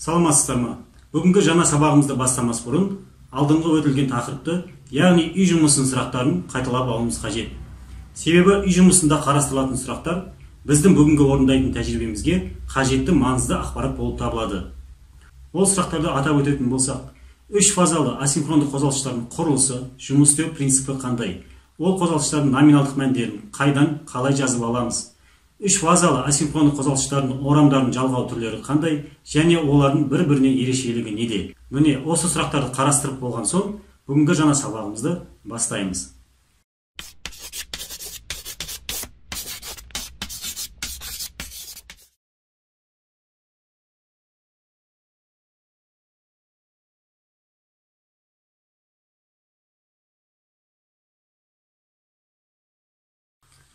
Саламатсыздар ма? Бүгінгі жаңа сабағымызды бастамас бұрын алдыңғы өтілген тақырыпты, яғни үй жұмысының сұрақтарын қайталап алуымыз қажет. Себебі үй жұмысында қарастырылатын сұрақтар біздің бүгінгі орындайтын тәжірибемізге қажетті маңызды ақпарат болып табылады. Ол сұрақтарды атап өтетін болсақ, үш фазалы асинхронды қозғалғыштардың құрылысы, жұмыс істеу принципі қандай? Ол қозғалғыштардың номиналдық мәндерін қайдан, қалай жазып аламыз? Үш фазалы асинхронды қозғалғыштардың орамдарын жалғау түрлері қандай және олардың бір-біріне ерекшелігі неде? Міне осы сұрақтарды қарастырып болған соң, бүгінгі жаңа сабағымызды бастаймыз.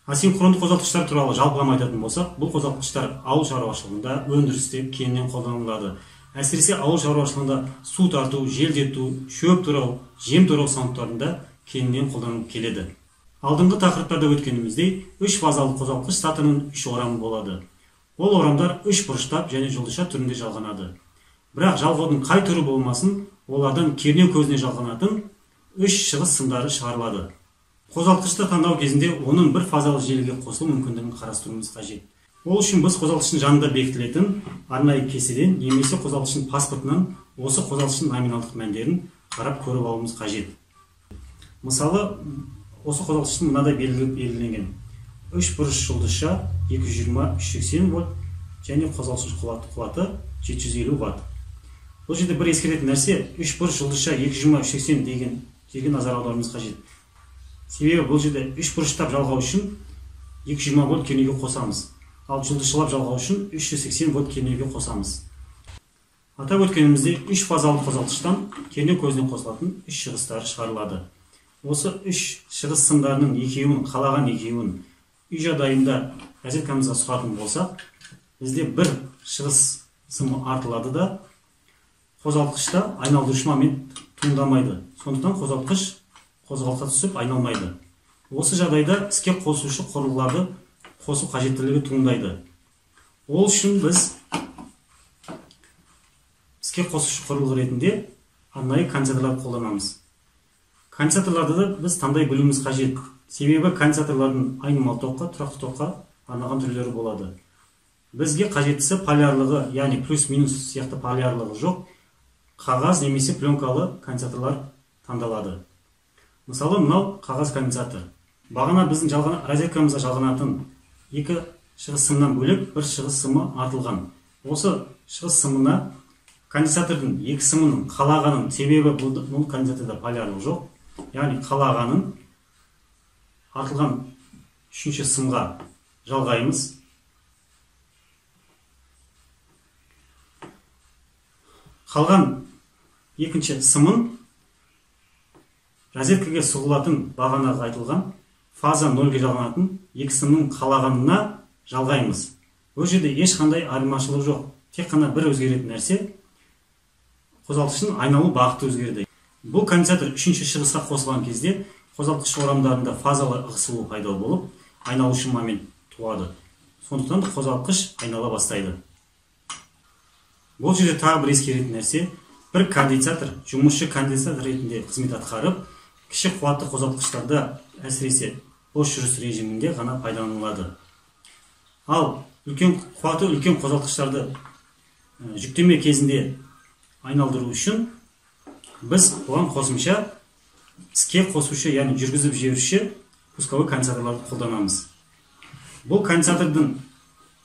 Асинхронды қозғалтқыштар туралы жалпылама айтатын болсақ, бұл қозғалтқыштар ауыл шаруашылығында, өндірісте кеңінен қолданылады. Әсіресе ауыл шаруашылығында су тарту, желдету, шөп турау, жем турау санаттарында кеңінен қолданылып келеді. Алдыңғы тақырыптарда өткеніміздей, үш фазалы қозғалтқыш сатының үш орамы болады. Ол орамдар үш бұрыштап және жұлдызша түрінде жалғанады. Бірақ жалғаудың қай түрі болмасын, олардан кернеу көзіне жалғанатын үш шығыс сымдары шығарылады. Қозғалтқышты таңдау кезінде оның бір фазалы желіге қосылу мүмкіндігін қарастыруымыз қажет. Ол үшін біз қозғалтқыштың жанында бекітілетін арнайы кестеден немесе қозғалтқыштың паспортынан осы қозғалтқыштың номиналдық мәндерін қарап көріп алуымыз қажет. Мысалы, осы қозғалтқыштың мынадай белгіленген: үш бұрыш жұлдызша 220-380 вольт және қозғалтқыш қуаты 750 ватт. Бұл жерде бір ескеретін нәрсе, үш бұрыш жұлдызша 220-380 деген жерге назар аударуымыз қажет. Себебі бұл жерде үш бұрыштап жалғау үшін 220 вольт кернеуге қосамыз, ал жұлдызшалап жалғау үшін 380 вольт кернеуге қосамыз. Атап өткенімізде үш фазалы қозғалтқыштан кернеу көзіне қосылатын үш шығыстары шығарылады. Осы үш шығыс сымдарының екеуін, қалаған екеуін үй жағдайында розеткамызға сұғатын болсақ, бізде бір шығыс сымы артылады да қозғалтқышта айналдырушы момент туындамайды. Сондықтан қозғалтқыш қозғалысқа түсіп айналмайды. Осы жағдайда іске қосушы құрылғыларды қосу қажеттілігі туындайды. Ол үшін біз іске қосушы құрылғы ретінде арнайы конденсаторларды қолданамыз. Конденсаторларды да біз таңдай білуіміз қажет. Себебі конденсаторлардың айнымалы токқа, тұрақты токқа арналған түрлері болады. Бізге қажеттісі полярлығы, яғни плюс-минус сияқты полярлығы жоқ қағаз немесе пленкалы конденсаторлар таңдалады. Мысалы, мынау қағаз конденсатор. Бағана біздің розеткамызға жалғанатын екі шығыс сымнан бөлек бір шығыс сымы артылған. Осы шығыс сымына конденсатордың екі сымының қалағанын, себебі бұл конденсаторда полярлық жоқ, яғни қалағанын артылған үшінші сымға жалғаймыз. Қалған екінші сымын розеткаға сұғылатын бағанаға айтылған фаза 0-ге жалғанатын екі сымның қалағанына жалғаймыз. Бұл жерде ешқандай айырмашылық жоқ. Тек қана бір өзгеретін нәрсе, қозғалтқыштың айналу бағыты өзгерді. Бұл конденсатор үшінші шығысқа қосылған кезде қозғалтқыш орамдарында фазалы ығысылу пайда болып, айналушы момент туады. Сондықтан қозғалтқыш айнала бастайды. Бұл жерде тағы бір ескеретін нәрсе, бір конденсатор жұмысшы конденсатор ретінде қызмет атқарып, кіші қуатты қозғалтқыштарда, әсіресе бос жүріс режимінде ғана пайдаланылады. Ал қуаты үлкен қозғалтқыштарды жүктеме кезінде айналдыру үшін біз оған қосымша іске қосушы, яғни жүргізіп жіберуші пусковой конденсаторларды қолданамыз. Бұл конденсатордың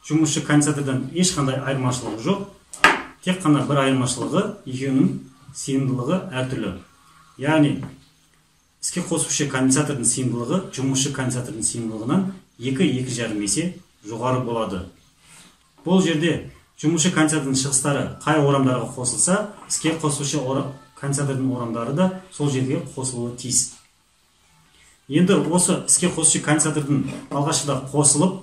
жұмысшы конденсатордан ешқандай айырмашылығы жоқ. Тек қана бір айырмашылығы екеуінің сыйымдылығы әртүрлі. Яғни іске қосушы конденсатордың сыйымдылығы жұмысшы конденсатордың сыйымдылығынан 2-2,5 есе жоғары болады. Бұл жерде жұмысшы конденсатордың шығыстары қай орамдарға қосылса, іске қосушы конденсатордың орамдары да сол жерге қосылуы тиіс. Енді осы іске қосушы конденсатордың алғашқыда қосылып,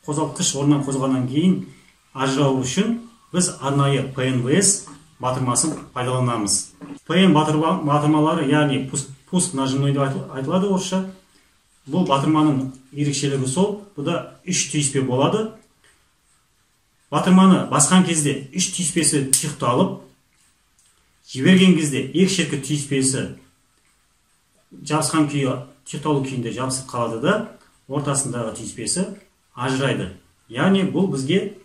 қозғалтқыш орнынан қозғалғаннан кейін ажырауы үшін біз арнайы ПНВС батырмасын пайдаланамыз. ПН батырмалары, яғни пуск нажимной деп айтылады орысша. Бұл батырманың ерекшелігі сол, бұда үш түйіспе болады. батырманы басқан кезде үш түйіспесі тұйықталып, жіберген кезде екі шеткі түйіспесі жабысқан күйі тұйықталу күйінде жабысып қалады да, ортасындағы түйіспесі ажырайды. Яғни бұл бізге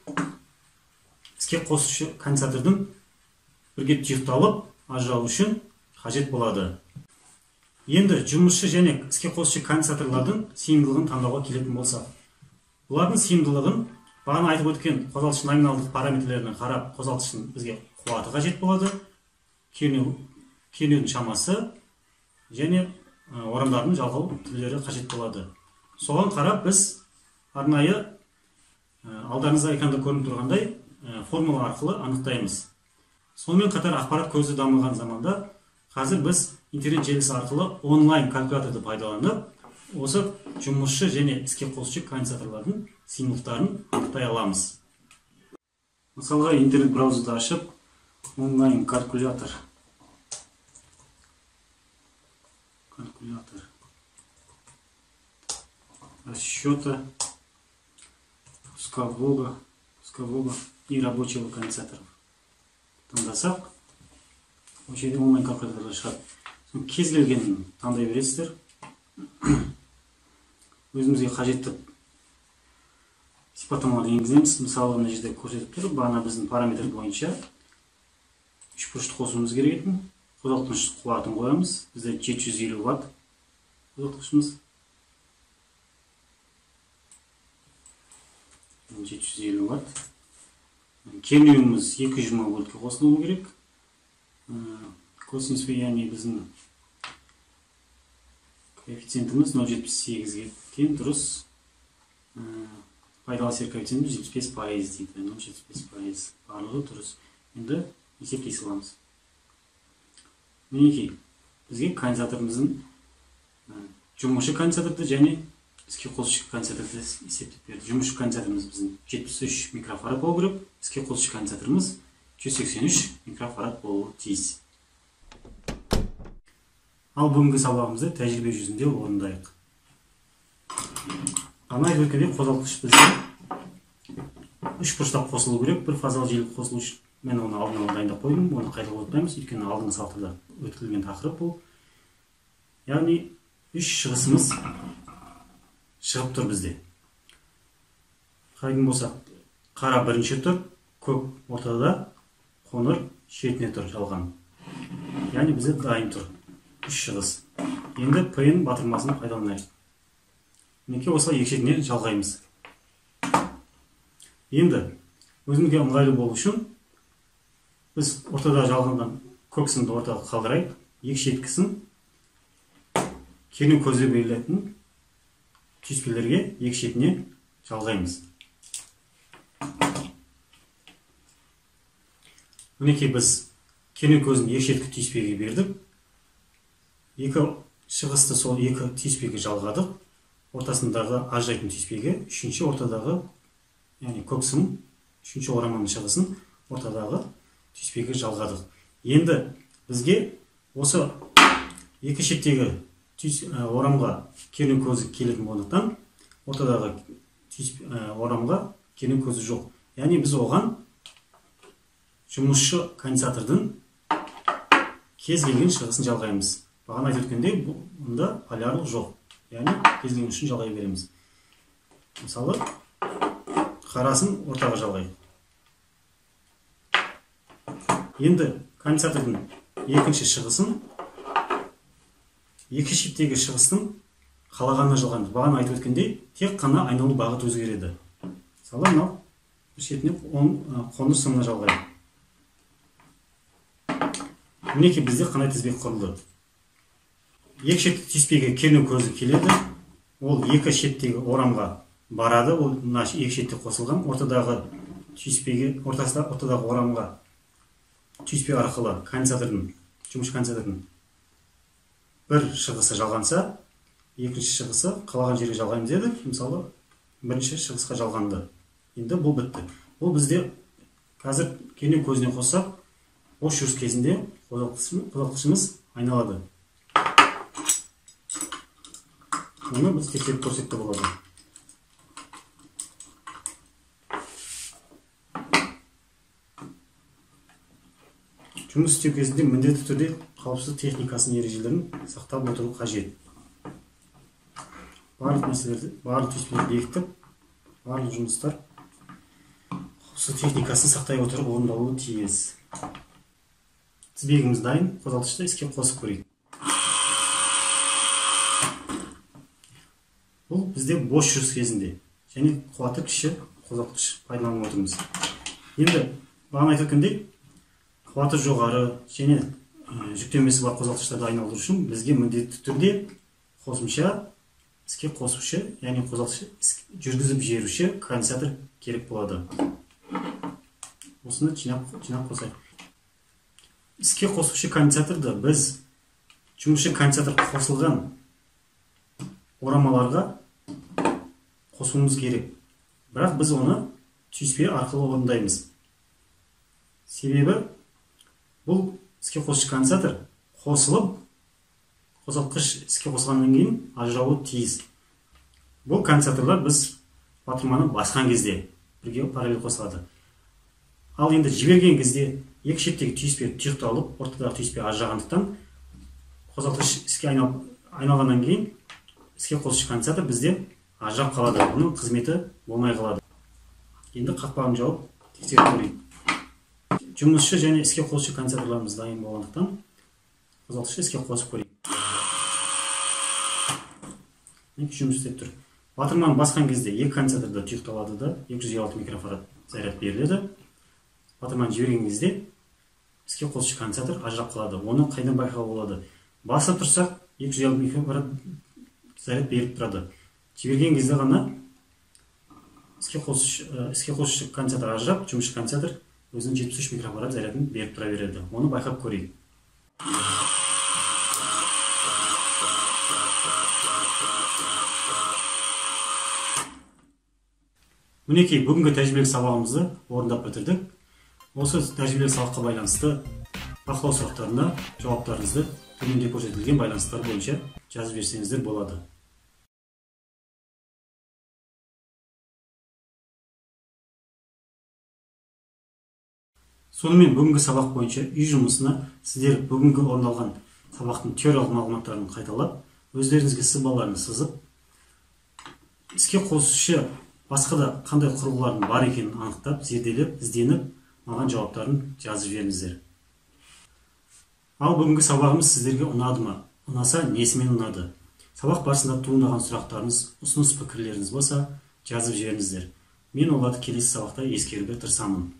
іске қосушы конденсатордың бірге тұйықталып ажырауы үшін қажет болады. Енді жұмысшы және іске қосушы конденсаторлардың сыйымдылығын таңдауға келетін болсақ, бұлардың сыйымдылығын бағана айтып өткен қозғалтқыш номиналдық параметрлеріне қарап, қозғалтқыштың бізге қуаты қажет болады, кернеудің шамасы және орамдардың жалғау түрлері қажет болады. Соған қарап біз арнайы алдарыңызда экранда көрініп тұрғандай формула арқылы анықтаймыз. Сонымен қатар ақпарат көзі дамыған заманда қазір біз интернет желісі арқылы онлайн калькуляторды пайдаланып, осы жұмысшы және іске қосушы конденсаторлардың сыйымдылықтарын анықтай аламыз. Мысалға, интернет браузерді ашып, онлайн калькулятор расчета пускового и рабочего конденсаторов таңдасақ, осы жерде онлайн калькуляторлар шығады. Кез келгенін таңдай бересіздер. Өзімізге қажетті сипаттамалар енгіземіз. Мысалы, мына жерде көрсетіп тұр, бағана біздің параметр бойынша үш бұрышты қосуымыз керек етін. Қозғалтқыш қуатын қоямыз. Бізде 750 Вт қозғалтқышымыз. 750 Вт. Кернеуіміз 220 вольтке қосылуы керек. Косинус влияние біздің коэффициентіміз 0,78-ге тең, дұрыс. Пайдалы әсер коэффициентіміз 75% дейді. 0,75%. Барлығы дұрыс. Енді есептей саламыз. Мінекей, бізге конденсаторымыздың жұмысшы конденсаторды және іске қосушы конденсаторды есептеп берді. Жұмысшы конденсаторымыз біздің 73 микрофарад болу керек, іске қосушы конденсаторымыз 183 микрофарад болуы тиіс. Ал бүгінгі сабағымызды тәжірибе жүзінде орындайық. Ана айтып өткендей, қозғалтқыш бізде үш бұрыштап қосылу керек. Бір фазалы желі қосылу үшін мен оны алдын ала дайындап қойдым. Оны қайталап өтпейміз, өйткені алдыңғы сабақта өткізілген тақырып бұл. Яғни үш шығысымыз шығып тұр бізде. Қарайтын болсақ, қара бірінші тұр, көк ортада, қоңыр шетіне тұр жалған. Яғни бізде дайын тұр. Үш шығыс. Енді P-ның батырмасын пайдаланайық. Мінекей осылай екі шетіне жалғаймыз. Енді өзімізге ыңғайлы болу үшін біз ортада жалғанған көк сымды ортада қалдырайық. Екі шеткісін кернеу көзі берілетін түйіспелерге екі шетіне жалғаймыз. Мінекей біз кернеу көзін екі шеткі түйіспеге бердік. Екі шығысты сол екі түйіспеге жалғадық. Ортасындағы ажырайтын түйіспеге, үшінші ортадағы, яғни көк сым, үшінші ораманың шығысын ортадағы түйіспеге жалғадық. Енді бізге осы екі шеттегі орамға кернеу көзі келетін болғандықтан, ортадағы орамға кернеу көзі жоқ. Яғни біз оған жұмысшы конденсатордың кез келген шығысын жалғаймыз. Бағана айтып өткендей, бұнда полярлық жоқ. Яғни кез келген үшін жалғай береміз. Мысалы, қарасын ортаға жалғайық. Енді конденсатордың екінші шығысын екі шеттегі шығыстың қалағанына жалғаймыз. Бағана айтып өткендей, тек қана айналу бағыты өзгереді. Мысалы, мынау бір шетіне қоңыр сымына жалғайық. Мінекей бізде қандай тізбек құрылды. Екі шетті түйіспеге кернеу көзі келеді. Ол екі шеттегі орамға барады. Ол екі шетте қосылған. Ортадағы орамға түйіспе арқылы конденсатордың, жұмысшы конденсатордың бір шығысы жалғанса, екінші шығысы қалаған жерге жалғаймыз дедік. Мысалы, бірінші шығысқа жалғанды. Енді бұл бітті. Бұл бізде қазір кернеу көзіне қоссақ, бос жүріс кезінде қозғалтқышымыз айналады. Оны біз тексеріп көрсетті болады. Жұмыс істеу кезінде міндетті түрде қауіпсіздік техникасының ережелерін сақтап отыру қажет. Барлық мәселелерді, барлық түйіспелерді бекітіп, барлық жұмыстар қауіпсіздік техникасын сақтай отырып орындалуы тиіс. Тізбегіміз дайын, қозғалтқышты іске қосып көрейік. Бұл бізде бос жүріс кезінде және қуаты кіші қозғалтқыш пайдаланып отырмыз. Енді бағана айтқандай, қуаты жоғары және жүктемесі бар қозғалтқыштарды айналдыру үшін бізге міндетті түрде қосымша іске қосушы, яғни қозғалтқышты жүргізіп жіберуші конденсатор керек болады. Осыны жинап қосайық. Іске қосушы конденсаторды біз жұмысшы конденсатор қосылған орамаларға қосуымыз керек. Бірақ біз оны түйіспе арқылы орындаймыз. Себебі бұл іске қосушы конденсатор қосылып, қозғалтқыш іске қосылғаннан кейін ажырауы тиіс. Бұл конденсаторлар біз батырманы басқан кезде бірге параллель қосылады. Ал енді жіберген кезде екі шеттегі түйіспе тұйықталып, ортадағы түйіспе ажырағандықтан қозғалтқыш іске айналғаннан кейін іске қосушы конденсатор бізде ажырап қалады. Оның қызметі болмай қалады. Енді қақпағын жауып тексеріп көрейік. Жұмысшы және іске қосушы конденсаторларымыз дайын болғандықтан қозғалтқышты іске қосып көрейік. Жұмыс істеп тұр. Батырманы басқан кезде екі конденсаторда тұйықталады да 256 микрофарад заряд беріледі. Батырманы жіберген кезде іске қосушы конденсатор ажырап қалады. Оны қайдан байқауға болады? Басып тұрсақ 256 микрофарад заряд беріп тұрады. Жіберген кезде ғана іске қосушы конденсатор ажырап, жұмысшы конденсатор өзінің 73 микрофарад зарядын беріп тұра береді. Оны байқап көрейік. Мінекей, бүгінгі тәжірибелік сабағымызды орындап бітірдік. Осы тәжірибелік сабаққа байланысты бақылау сұрақтарына жауаптарыңызды төменде көрсетілген байланыстар бойынша жазып берсеңіздер болады. Сонымен бүгінгі сабақ бойынша үй жұмысына сіздер бүгінгі орындалған сабақтың теориялық мағлұматтарын қайталап, өздеріңізге сызбаларын сызып, іске қосушы басқа да қандай құрылғылардың бар екенін анықтап, зерделеп, ізденіп, маған жауаптарын жазып жіберіңіздер. Ал бүгінгі сабағымыз сіздерге ұнады ма? Ұнаса, несімен ұнады? Сабақ барысында туындаған сұрақтарыңыз, ұсыныс пікірлеріңіз болса, жазып жіберіңіздер. Мен оларды келесі сабақта ескеруге тырысамын.